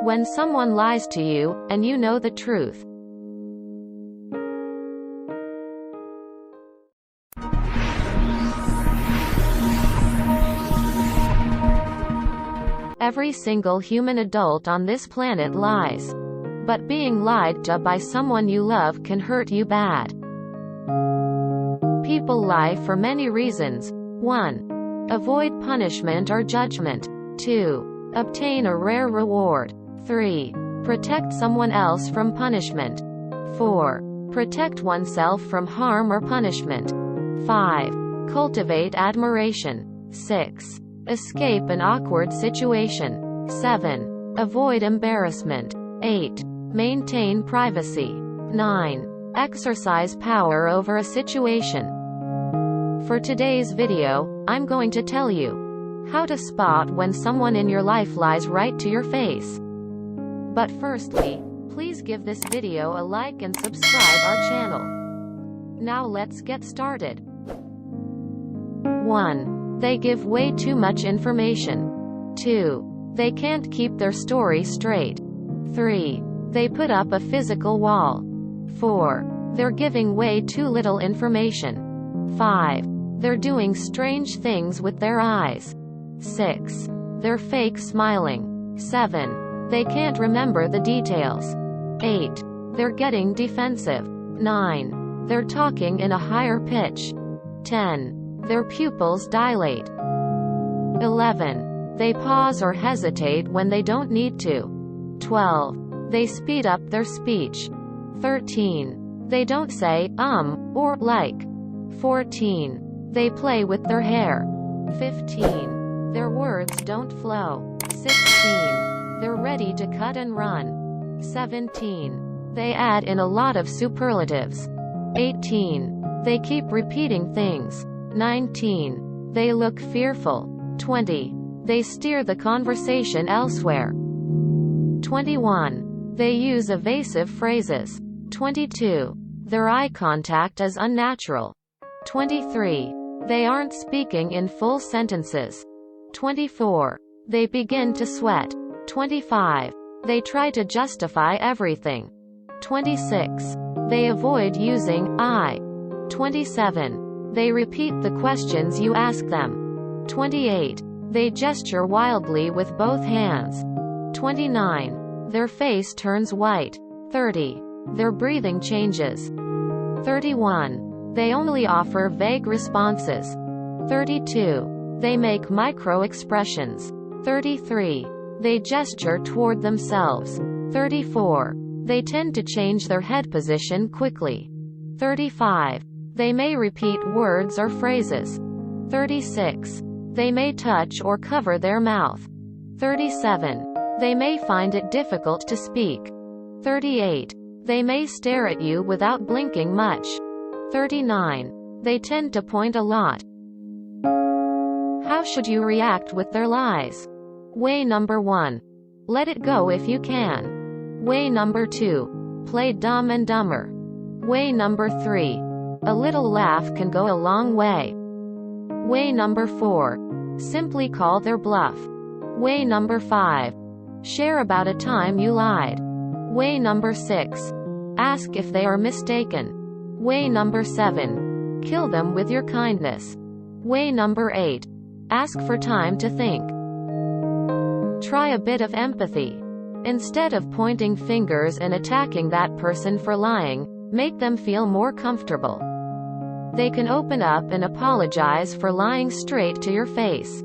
When someone lies to you, and you know the truth. Every single human adult on this planet lies. But being lied to by someone you love can hurt you bad. People lie for many reasons. 1. Avoid punishment or judgment. 2. Obtain a rare reward. 3. Protect someone else from punishment. 4. Protect oneself from harm or punishment. 5. Cultivate admiration. 6. Escape an awkward situation. 7. Avoid embarrassment. 8. Maintain privacy. 9. Exercise power over a situation. For today's video, I'm going to tell you how to spot when someone in your life lies right to your face. But firstly, please give this video a like and subscribe our channel. Now let's get started. 1. They give way too much information. 2. They can't keep their story straight. 3. They put up a physical wall. 4. They're giving way too little information. 5. They're doing strange things with their eyes. 6. They're fake smiling. 7. They can't remember the details. 8. They're getting defensive. 9. They're talking in a higher pitch. 10. Their pupils dilate. 11. They pause or hesitate when they don't need to. 12. They speed up their speech. 13. They don't say, or like. 14. They play with their hair. 15. Their words don't flow. 16. They're ready to cut and run. 17. They add in a lot of superlatives. 18. They keep repeating things. 19. They look fearful. 20. They steer the conversation elsewhere. 21. They use evasive phrases. 22. Their eye contact is unnatural. 23. They aren't speaking in full sentences. 24. They begin to sweat. 25. They try to justify everything. 26. They avoid using I. 27. They repeat the questions you ask them. 28. They gesture wildly with both hands. 29. Their face turns white. 30. Their breathing changes. 31. They only offer vague responses. 32. They make micro-expressions. 33. They gesture toward themselves. 34. They tend to change their head position quickly. 35. They may repeat words or phrases. 36. They may touch or cover their mouth. 37. They may find it difficult to speak. 38. They may stare at you without blinking much. 39. They tend to point a lot. How should you react with their lies? Way number 1. Let it go if you can. Way number 2. Play dumb and dumber. Way number 3. A little laugh can go a long way. Way number 4. Simply call their bluff. Way number 5. Share about a time you lied. Way number 6. Ask if they are mistaken. Way number 7. Kill them with your kindness. Way number 8. Ask for time to think. Try a bit of empathy. Instead of pointing fingers and attacking that person for lying, make them feel more comfortable. They can open up and apologize for lying straight to your face.